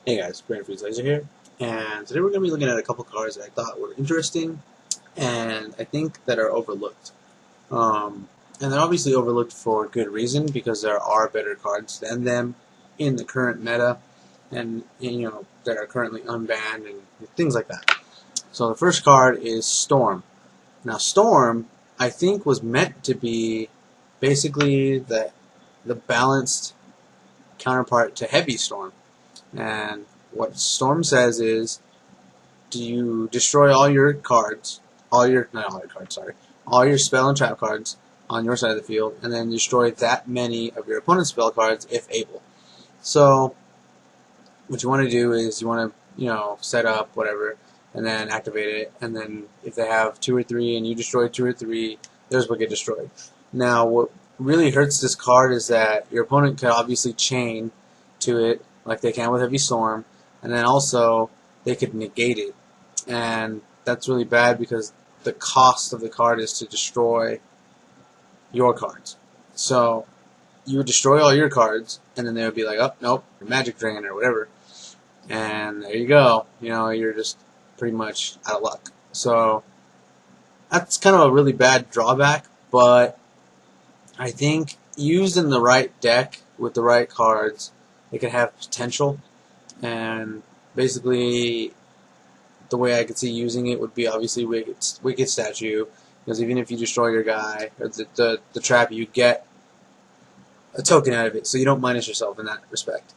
Hey guys, Brandon Freeze Laser here, and today we're going to be looking at a couple cards that I thought were interesting and I think that are overlooked. And they're obviously overlooked for good reason because there are better cards than them in the current meta and that are currently unbanned and things like that. So the first card is Storm. Now Storm, I think, was meant to be basically the balanced counterpart to Heavy Storm. And what Storm says is, do you destroy all your cards, all your spell and trap cards on your side of the field, and then destroy that many of your opponent's spell cards if able. So what you want to do is you want to, set up whatever, and then activate it, and then if they have 2 or 3 and you destroy 2 or 3, theirs will get destroyed. Now what really hurts this card is that your opponent could obviously chain to it like they can with Heavy Storm, and then also they could negate it, and that's really bad because the cost of the card is to destroy your cards. So you would destroy all your cards, and then they would be like, oh, nope, Magic Drain or whatever, and there you go. You're just pretty much out of luck. So that's kind of a really bad drawback, but I think used in the right deck with the right cards, it could have potential. And basically, the way I could see using it would be obviously Wicked Statue, because even if you destroy your guy or the trap, you get a token out of it, so you don't minus yourself in that respect.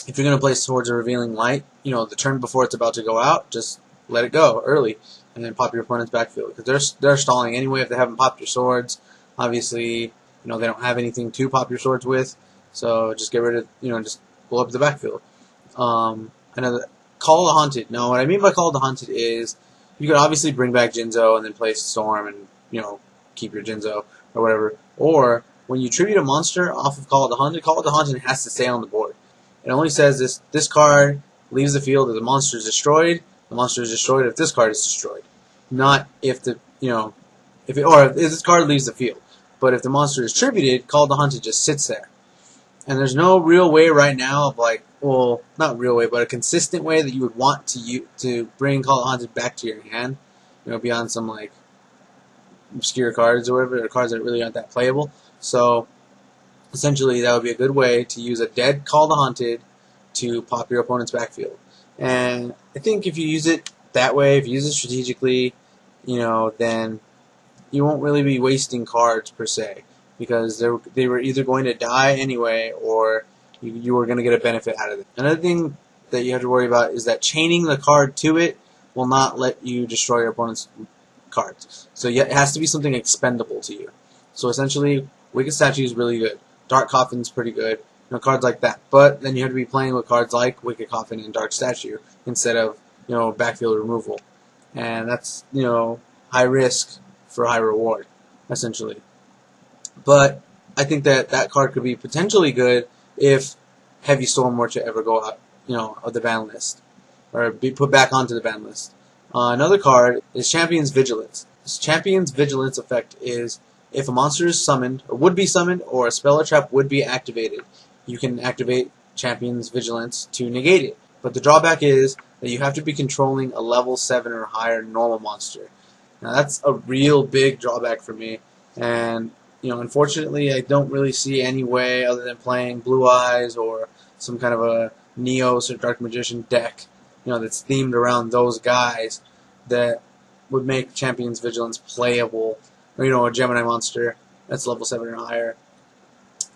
If you're going to place towards a Revealing Light, the turn before it's about to go out, just let it go early, and then pop your opponent's backfield, because they're stalling anyway if they haven't popped your swords. Obviously, they don't have anything to pop your swords with, so just get rid of, just blow up the backfield. Another Call of the Haunted. Now, what I mean by Call of the Haunted is you could obviously bring back Jinzo and then place Storm and keep your Jinzo or whatever. Or when you tribute a monster off of Call of the Haunted has to stay on the board. It only says this card leaves the field if the monster is destroyed. The monster is destroyed if this card is destroyed, not if if this card leaves the field. But if the monster is tributed, Call of the Haunted just sits there. And there's no real way right now of not real way, but a consistent way that you would want to bring Call of the Haunted back to your hand, beyond some obscure cards or whatever, or cards that really aren't that playable. So essentially, that would be a good way to use a dead Call of the Haunted to pop your opponent's backfield. And I think if you use it that way, if you use it strategically, then you won't really be wasting cards per se, because they were either going to die anyway, or you were going to get a benefit out of it. Another thing that you have to worry about is that chaining the card to it will not let you destroy your opponent's cards. So it has to be something expendable to you. So essentially, Wicked Statue is really good. Dark Coffin's pretty good. Cards like that. But then you have to be playing with cards like Wicked Coffin and Dark Statue instead of backfield removal. And that's high risk for high reward, essentially. But I think that card could be potentially good if Heavy Storm were to ever go out, of the ban list, or be put back onto the ban list. Another card is Champion's Vigilance. This Champion's Vigilance effect is if a monster is summoned, or would be summoned, or a spell or trap would be activated, you can activate Champion's Vigilance to negate it. But the drawback is that you have to be controlling a level 7 or higher normal monster. Now that's a real big drawback for me, and unfortunately, I don't really see any way other than playing Blue Eyes or some kind of a Neos or Dark Magician deck, that's themed around those guys, that would make Champion's Vigilance playable, or a Gemini monster that's level 7 or higher.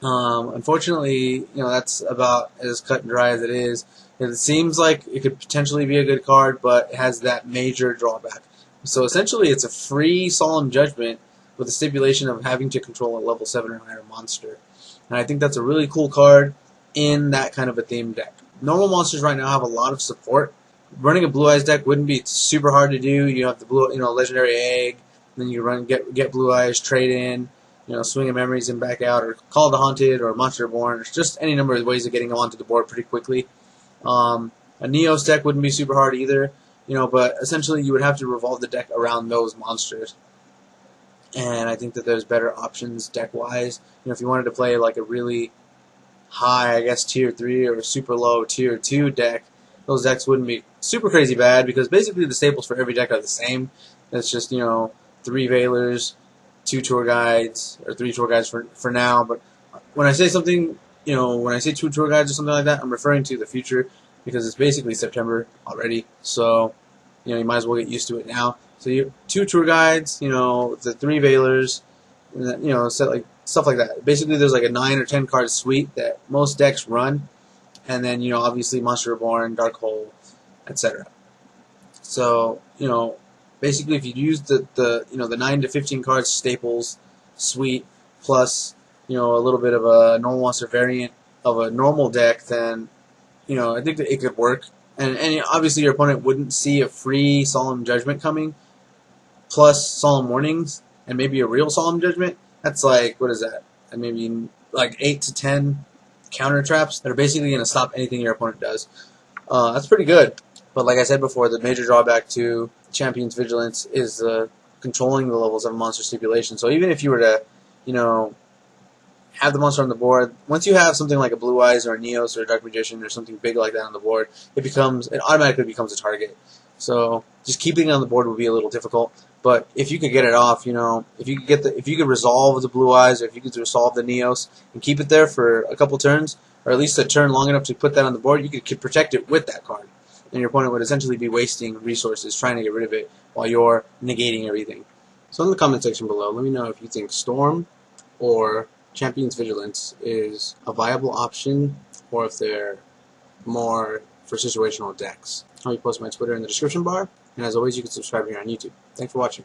Unfortunately, that's about as cut and dry as it is. It seems like it could potentially be a good card, but it has that major drawback. So essentially, it's a free Solemn Judgment with the stipulation of having to control a level 7 or higher monster. And I think that's a really cool card in that kind of a themed deck. Normal monsters right now have a lot of support. Running a Blue Eyes deck wouldn't be super hard to do. You have the Legendary Egg, then you get Blue Eyes, trade in, Swing of Memories and back out, or Call of the Haunted, or Monster Born. There's just any number of ways of getting them onto the board pretty quickly. A Neos deck wouldn't be super hard either, but essentially you would have to revolve the deck around those monsters. And I think that there's better options deck-wise. If you wanted to play like a really high, I guess, tier 3 or super low tier 2 deck, those decks wouldn't be super crazy bad because basically the staples for every deck are the same. It's just, 3 Veilers, 2 Tour Guides, or 3 Tour Guides for now. But when I say something, when I say 2 Tour Guides or something like that, I'm referring to the future because it's basically September already. So, you might as well get used to it now. So you 2 Tour Guides, the 3 Veilers, stuff like that. Basically, there's like a 9 or 10 card suite that most decks run, and then obviously Monster Reborn, Dark Hole, etc. So basically, if you use the 9 to 15 cards staples suite plus a little bit of a normal monster variant of a normal deck, then I think that it could work. And obviously your opponent wouldn't see a free Solemn Judgment coming, plus Solemn Warnings, and maybe a real Solemn Judgment. That's like, what is that? And maybe like 8 to 10 counter traps that are basically going to stop anything your opponent does. That's pretty good. But like I said before, the major drawback to Champion's Vigilance is controlling the levels of monster stipulation. So even if you were to, have the monster on the board, once you have something like a Blue Eyes or a Neos or a Dark Magician or something big like that on the board, it automatically becomes a target. So just keeping it on the board would be a little difficult. But if you could get it off, if you could resolve the Blue Eyes, or if you could resolve the Neos and keep it there for a couple turns, or at least a turn long enough to put that on the board, you could protect it with that card. And your opponent would essentially be wasting resources trying to get rid of it while you're negating everything. So in the comment section below, let me know if you think Storm or Champion's Vigilance is a viable option, or if they're more for situational decks. I'll post my Twitter in the description bar, and as always, you can subscribe here on YouTube. Thanks for watching.